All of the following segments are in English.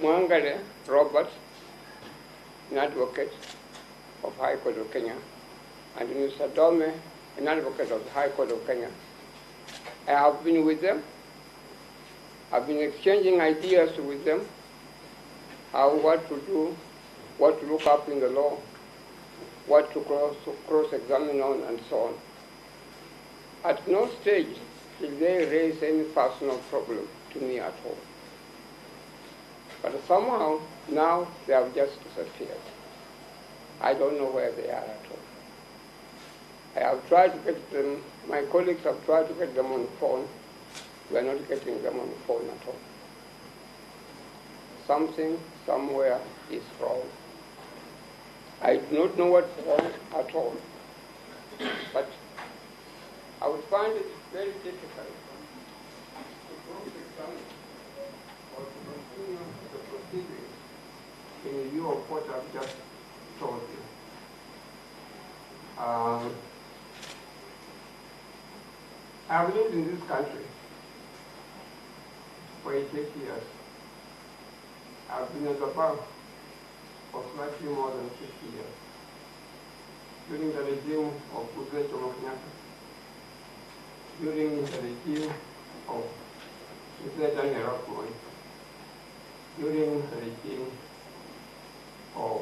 Mwangale Robert, an advocate of High Court of Kenya, and Mr. Dome, an advocate of the High Court of Kenya. I have been with them. I've been exchanging ideas with them, what to do, what to look up in the law, what to cross-examine on, and so on. At no stage did they raise any personal problem to me at all. But somehow, now they have just disappeared. I don't know where they are at all. I have tried to get them, my colleagues have tried to get them on the phone. We are not getting them on the phone at all. Something, somewhere is wrong. I do not know what's wrong at all. But I would find it very difficult to cross-examine or to continue the proceedings in view of what I've just told you. I've lived in this country for 8 years. I've been at the bar for slightly more than 50 years. During the regime of Mithika, during the regime of Mithika, during the regime of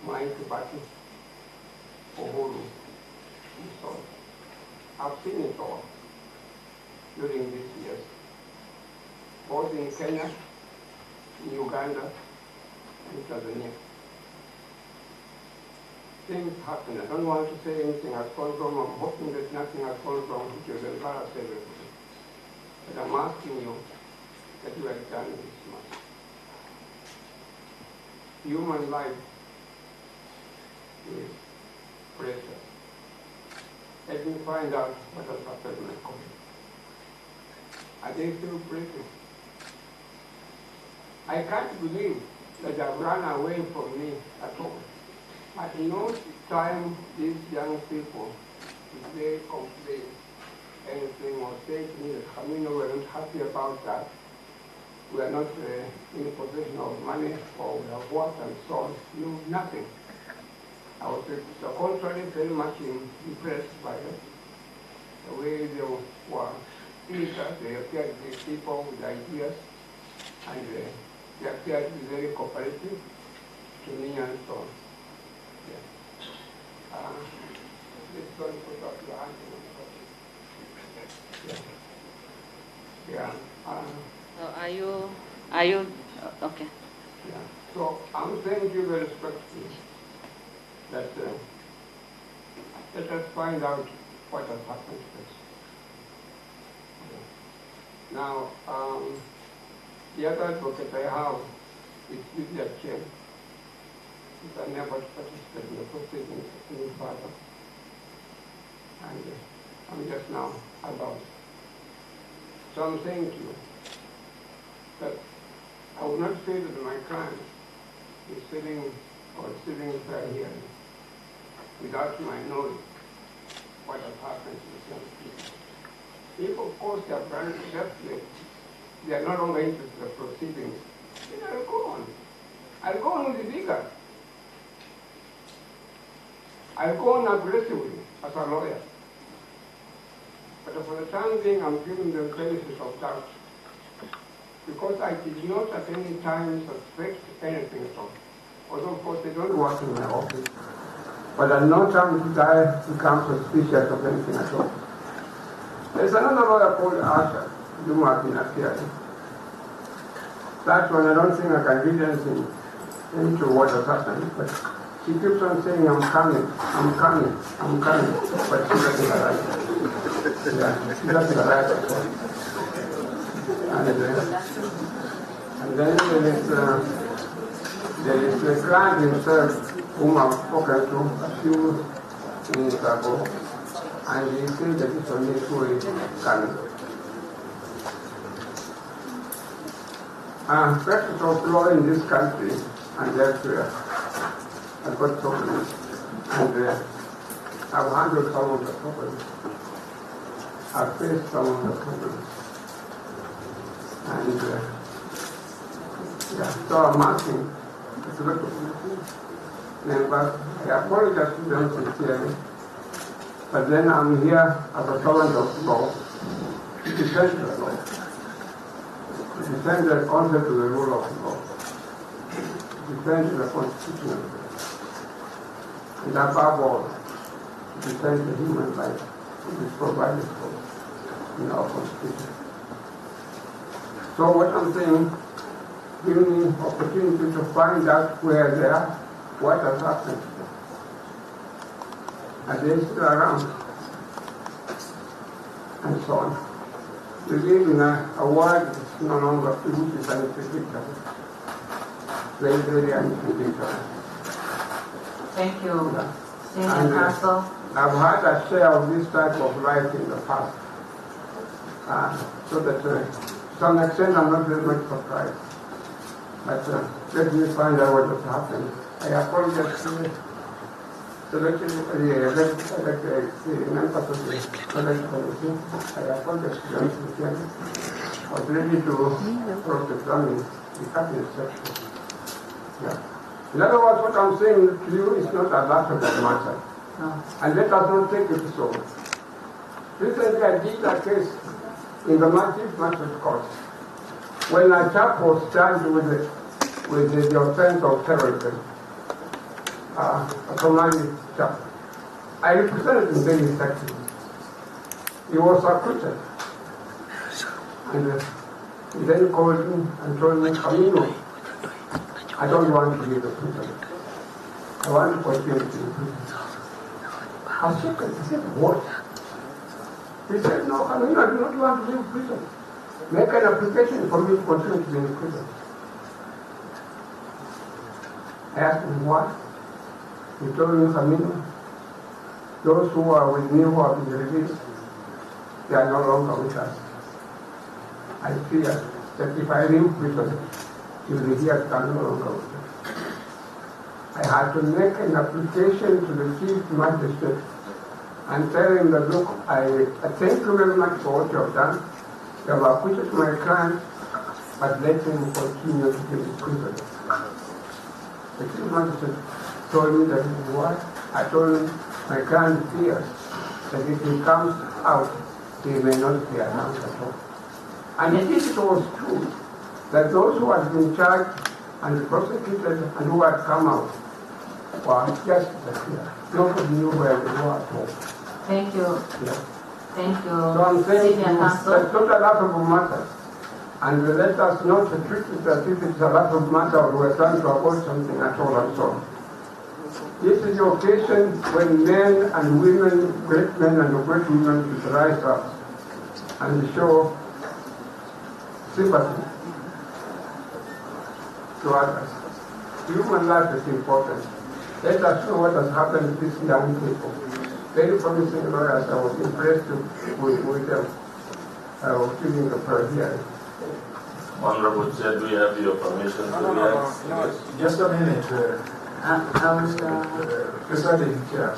Mithika, Uhuru, and so on. I've seen it all during these years, both in Kenya, in Uganda, and Tanzania. Things happen. I don't want to say anything has gone wrong. I'm hoping that nothing has gone wrong, which will embarrass everybody. But I'm asking you that you have done this much. Human life is precious. Let me find out what has happened to my colleagues. Are they still breathing? I can't believe that they have run away from me at all. At no time these young people, if they complain anything or say to me that Hamino, we're not happy about that, we are not in possession of money or we have what and so on, no, nothing. I was the contrary, very much impressed by the way they were eager. They appeared to be people with ideas, and they appeared to be very cooperative to me and so on. Yeah. Please don't put up your hand. Yeah. So are you okay? Yeah. So I'm saying to you very respectfully that let us find out what has happened to us. Now, the other advocate I have is Lydia Chen. He's unable to participate in the proceedings any further. And I'm just now alone. So I'm saying to you that I would not say that my client is sitting right here without my knowledge what has happened to the young people. If, of course, they have run definitely, they are no longer interested in the proceedings, then I'll go on. I'll go on with the vigor. I'll go on aggressively as a lawyer. But for the time being, I'm giving them credit of doubt. Because I did not at any time suspect anything at all. Although, of course, they don't work in my office. But at no time did I become suspicious of anything at all. There's another lawyer called Asha, whom I've been appearing. That one, I don't think I can read anything into what has happened, but she keeps on saying, I'm coming, but she doesn't arrive. Yeah, she doesn't arrive at all. And then there is the client himself, whom I've spoken to a few minutes ago, and he said that it's only 2 weeks coming. Practice of law in this country and elsewhere has got problems, and I've handled some of the problems. I've faced some of the problems. And Yeah. So I'm asking, but I apologize to them sincerely. But then I'm here as a servant of law to defend the law, to defend the concept of the rule of law, to defend the Constitution, and above all, to defend the human life which is provided for in our Constitution. So what I'm saying, give me opportunity to find out where they are, what has happened. Are they still around? And so on. We live in a world that is no longer which is unpredictable. Very, very unpredictable. Thank you, Senior And, Counsel. I've had a share of this type of life in the past. So that to some extent I'm not very much surprised. But let me find out what has happened. I apologize to you. So I apologize to them. I was ready to cross-examine the cabinet section. Yeah. In other words, what I'm saying to you is not a laughable matter. No. And let us not take it so. Recently I did a case in the Magistrate Court when a chap was charged with the offense of terrorism. A Somali chap. I represented him very effectively. He was acquitted. And he then called me and told me, Camino, I don't want to leave the prison. I want to continue to be in prison. I shook and he said, what? He said, no, Camino, I do not want to leave prison. Make an application for me to continue to be in prison. I asked him, what? He told me, Camino, those who are with me who have been released, they are no longer with us. I fear that if I leave prison, you will hear that I'm no longer with us. I had to make an application to the Chief Magistrate and tell him that, look, I thank you very much for what you have done. You have acquitted my crime, but let him continue to be in prison. The Chief Magistrate told me that what? I told him my client fears that if he comes out, he may not be announced at all. And indeed it was true that those who had been charged and prosecuted and who had come out were just disappeared. Nobody knew where they were at all. Thank you. Yeah. Thank you. So I'm saying Senior Counsel. that's not a laughable matter. And let us not treat it as if it's a laughable matter or we're trying to avoid something at all and so on. This is the occasion when men and women, great men and great women, should rise up and show sympathy to others. Human life is important. Let us know what has happened to these young people. Very promising lawyers. I was impressed with them. I was giving the prayer here. Honorable Chair, do we have your permission to react? No. Just a minute. Presiding Chair.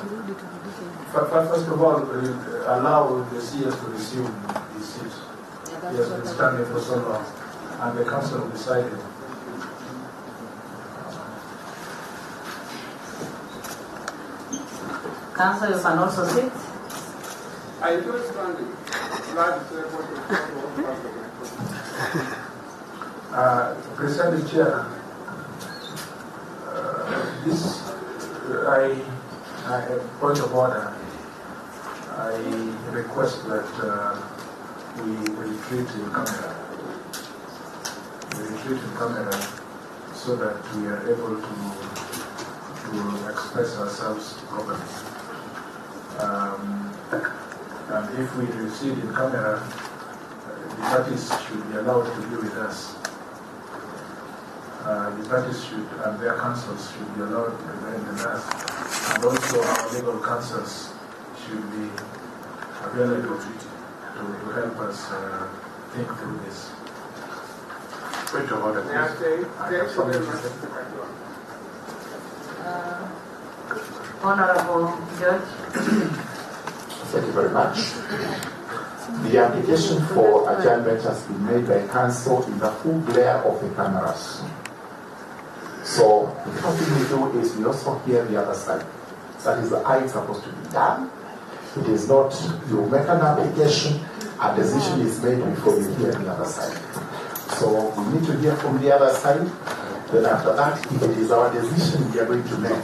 First of all, allow the CS to resume his seat. He has been standing for so long, and the council decided. Counsel, you can also sit. I enjoy standing. Presiding Chair, I point of order. I request that we retreat in camera. We retreat in camera so that we are able to express ourselves properly. And if we recede in camera, the parties should be allowed to be with us. The parties should, and their counsels should be allowed to remain with us. And also our legal counsels should be available to help us think through this. Point of order, please. Honorable Judge. Thank you very much. The application for adjournment has been made by counsel in the full glare of the cameras. So the first thing we do is we also hear the other side. That is how it's supposed to be done. It is not you make an application, a decision is made before you hear the other side. So we need to hear from the other side. Then after that, if it is our decision we are going to make,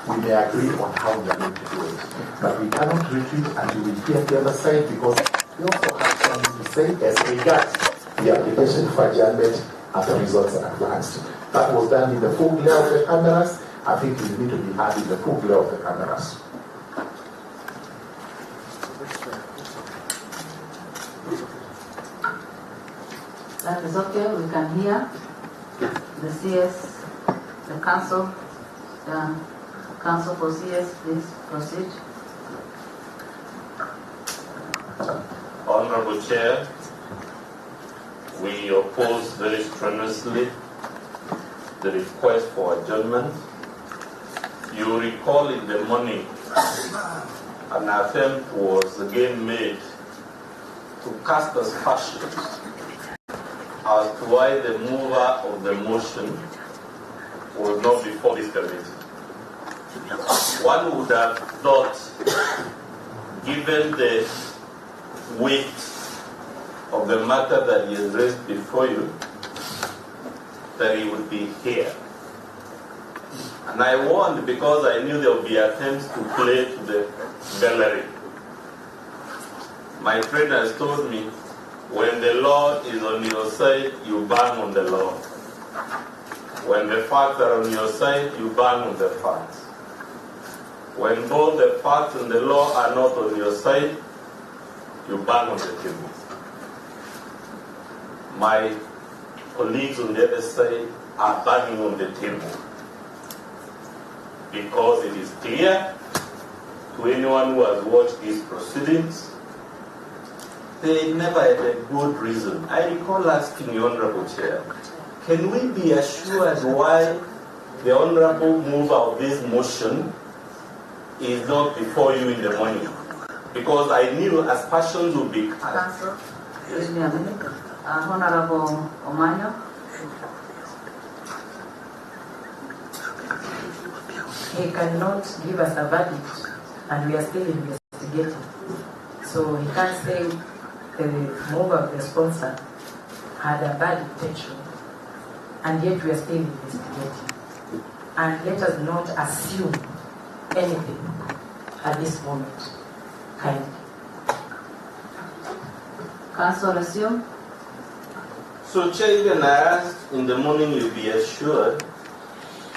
we may agree on how we are going to do it. But we cannot retreat until we hear the other side, because we also have something to say as regards the application for adjournment after results are advanced. That was done in the full glare of the cameras. I think we need to be heard in the full glare of the cameras. That is okay. We can hear the CS, the counsel for CS, please proceed. Honorable Chair, we oppose very strenuously the request for adjournment. You recall in the morning, an attempt was again made to cast aspersions as to why the mover of the motion was not before this committee. One would have thought, given the weight of the matter that he has raised before you, that he would be here. And I warned because I knew there would be attempts to play to the gallery. My friend has told me, when the law is on your side, you bang on the law. When the facts are on your side, you bang on the facts. When both the facts and the law are not on your side, you bang on the table. My colleagues on the other side are banging on the table, because it is clear to anyone who has watched these proceedings, they never had a good reason. I recall asking the Honorable Chair, can we be assured why the Honorable mover of this motion is not before you in the morning? Because I knew aspersions would be cast. Counsel, give me a minute. Honorable Omanyo. He cannot give us a verdict, and we are still investigating. So he can't say the mover of the sponsor had a bad intention, and yet we are still investigating. And let us not assume anything at this moment. Kindly. Counsel, assume. So, Chair, even I asked in the morning, you'll be assured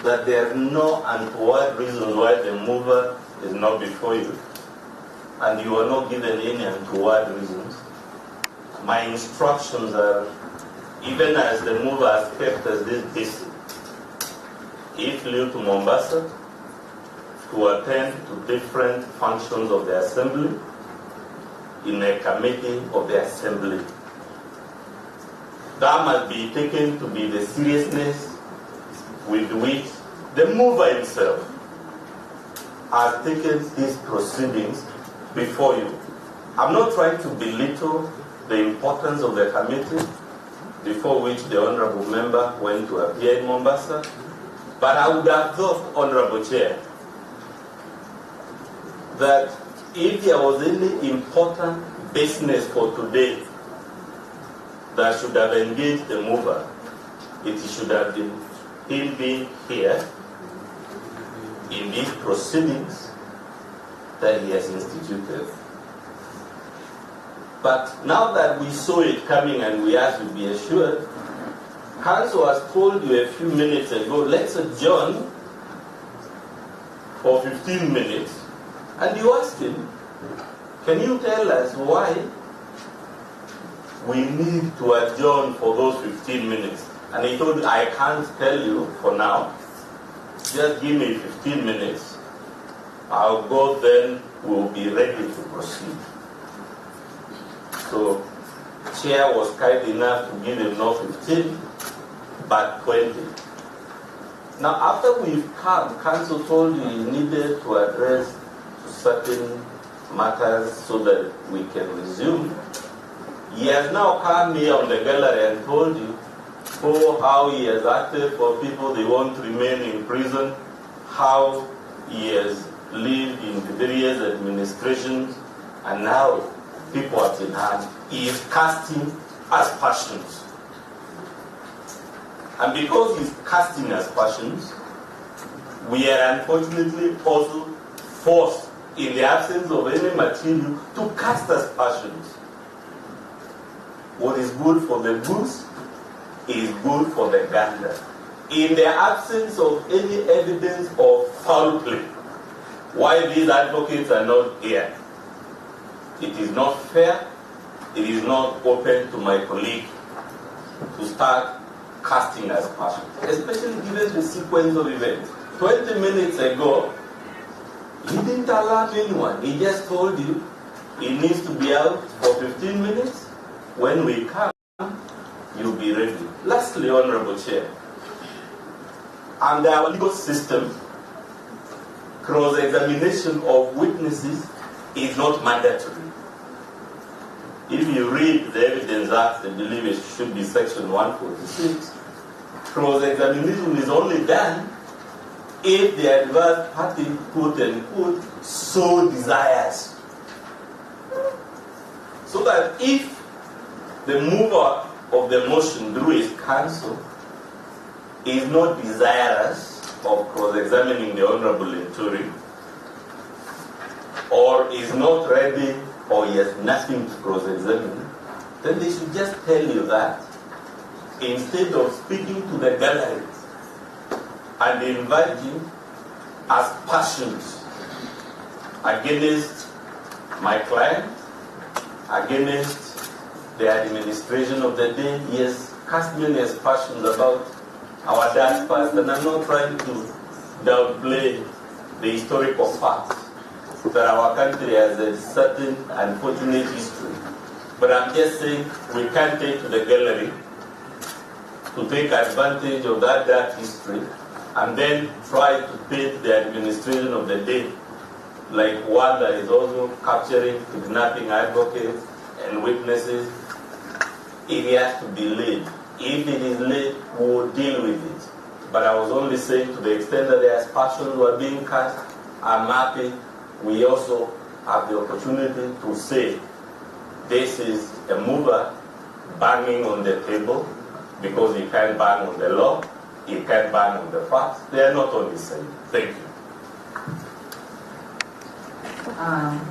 that there are no untoward reasons why the mover is not before you, and you are not given any untoward reasons. My instructions are, even as the mover has kept us this busy, he flew to Mombasa to attend to different functions of the Assembly in a committee of the Assembly. That must be taken to be the seriousness with which the mover himself has taken these proceedings before you. I'm not trying to belittle the importance of the committee before which the Honorable Member went to appear in Mombasa, but I would have thought, Honorable Chair, that if there was any important business for today that should have engaged the mover, it should have been him being here in these proceedings that he has instituted. But now that we saw it coming and we asked to be assured, Counsel has told you a few minutes ago, let's adjourn for 15 minutes. And you asked him, can you tell us why we need to adjourn for those 15 minutes? And he told you, I can't tell you for now. Just give me 15 minutes. I'll go then, we'll be ready to proceed. So, Chair was kind enough to give him not 15, but 20. Now, after we've come, Counsel told you he needed to address certain matters so that we can resume. He has now come here on the gallery and told you for how he has acted for people they want to remain in prison, how he has lived in the various administrations, and now people have been harmed. He is casting aspersions. And because he's casting aspersions, we are unfortunately also forced, in the absence of any material, to cast aspersions. What is good for the goose is good for the gander. In the absence of any evidence of foul play, why these advocates are not here, it is not fair, it is not open to my colleague to start casting aspersions, especially given the sequence of events. 20 minutes ago, he didn't alert anyone. He just told you he needs to be out for 15 minutes. When we come, you'll be ready. Lastly, Honorable Chair, under our legal system, cross-examination of witnesses is not mandatory. If you read the Evidence Act, I believe it should be section 146, cross-examination is only done if the adverse party, quote unquote, so desires. So that if the mover of the motion through his counsel is not desirous of cross-examining the Honorable Linturi, or is not ready, or he has nothing to cross-examine, then they should just tell you that instead of speaking to the gallery and inviting aspersions against my client, against the administration of the day, he has cast many aspersions about our dad's past, and I'm not trying to downplay the historical facts that our country has a certain unfortunate history. But I'm just saying we can't take to the gallery to take advantage of that dark history and then try to paint the administration of the day like one that is also capturing, kidnapping advocates and witnesses. It has to be late. If it is late, we will deal with it. But I was only saying, to the extent that the aspersions were being cast, I'm happy. We also have the opportunity to say this is a mover banging on the table, because he can't bang on the law, he can't bang on the facts. They are not on the same. Thank you.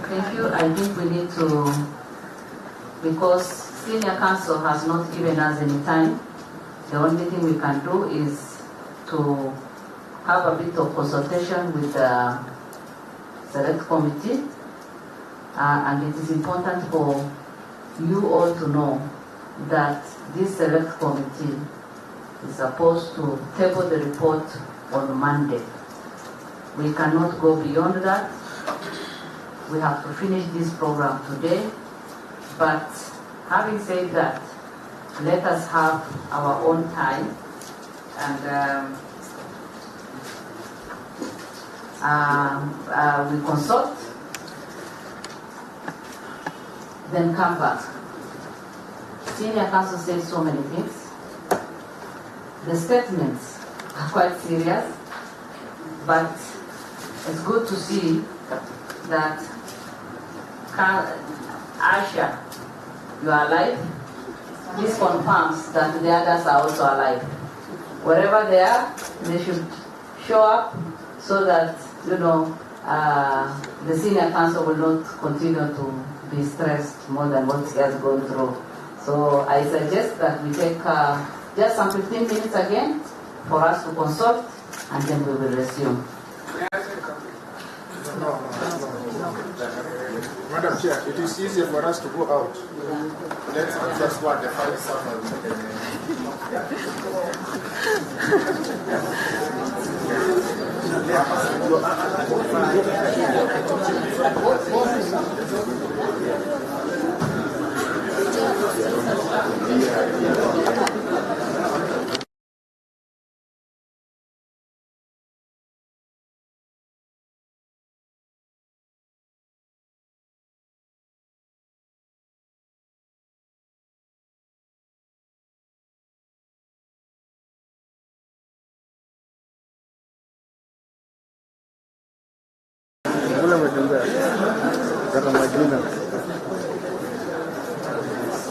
Thank you. I think we need to, because senior counsel has not given us any time, the only thing we can do is to have a bit of consultation with the select committee, and it is important for you all to know that this select committee is supposed to table the report on Monday. We cannot go beyond that. We have to finish this program today. But having said that, let us have our own time, and we consult, then come back. Senior counsel says so many things. The statements are quite serious, but it's good to see that Asha, you are alive. This confirms that the others are also alive. Wherever they are, they should show up so that, the senior counsel will not continue to be stressed more than what he has gone through. So I suggest that we take just some 15 minutes again for us to consult, and then we will resume. No. Madam Chair, it is easier for us to go out. Let's just want the five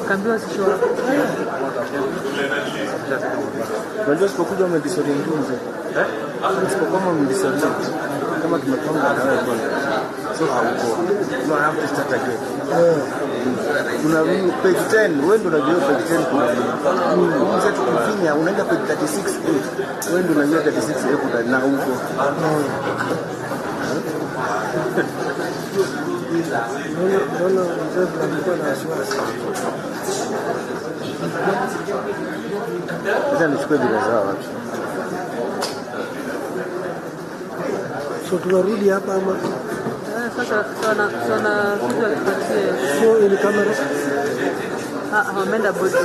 Kaambiwa sisi wapo. Unajua sipokuja umedisorient mzee. Sipokuwa umedisorient. Kama tumepanga na wewe kwanza. So hauko. No, I have to start again. Kuna page 10, wewe ndio unajua page 10 kuna nini. Mzee tukifinya unaenda page 36A. Wewe ndio unajua 36A kuna na huko. Ndio mzee alikuwa na wasiwasi. Sasa nichukue bila zao wapi? So tunarudi hapa ama sasa sana kuja kupatia show ile kamera. Wameenda bodi.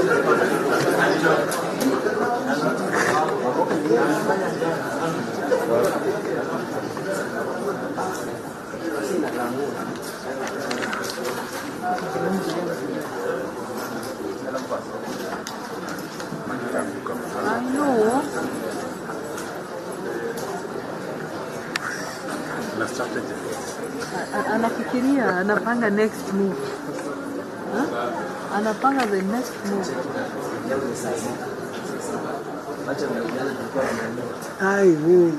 I know. Anafikiria, anapanga next move. Anapanga the next move. Ai, mimi.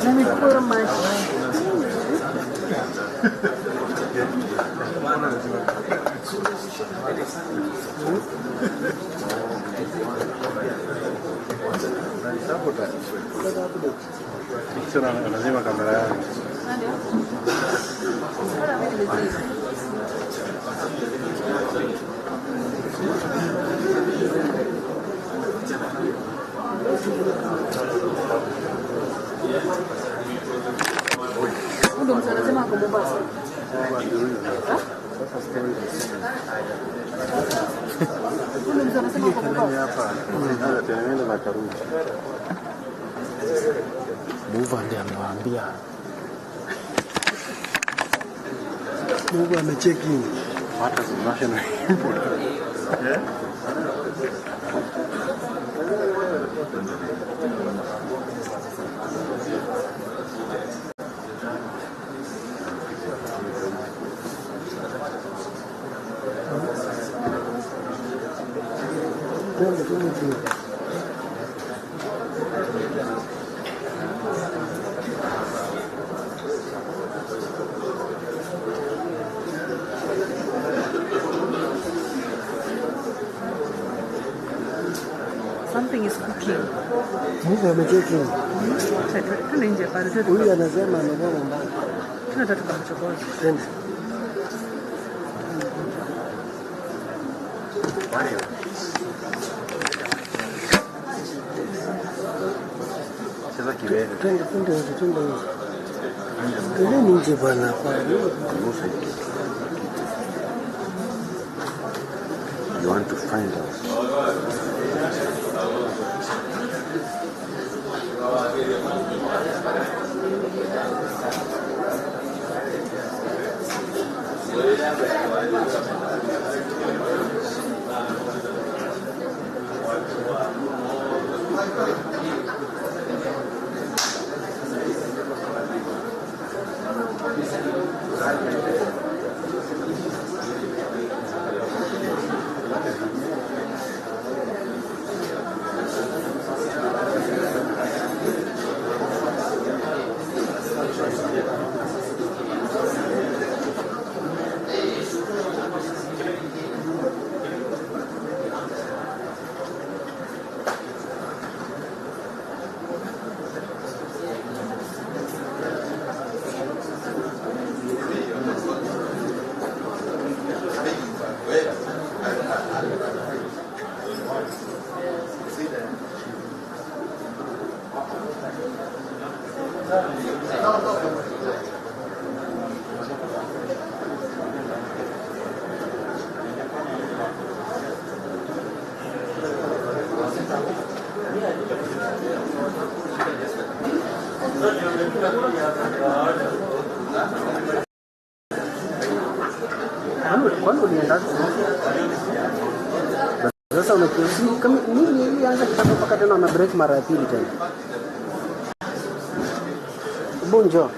Let me put on my lazima kamera yangu. Ndio msema kwa Mombasa. Muva ndiye amewaambia. Muva amecheki in. Hata national import. Something is cooking. Muva amecheki. Tuna nje pale. Huyu anasema anaona mbali. Tunataka kumchokoza. Twende. Sasa kiwewe. Twende. Twende nje bwana. You want to find out? Kwani ulienda sasa unakusi kama nini ilianza kitabu mpaka tena una break mara ya pili tena. Bonjo.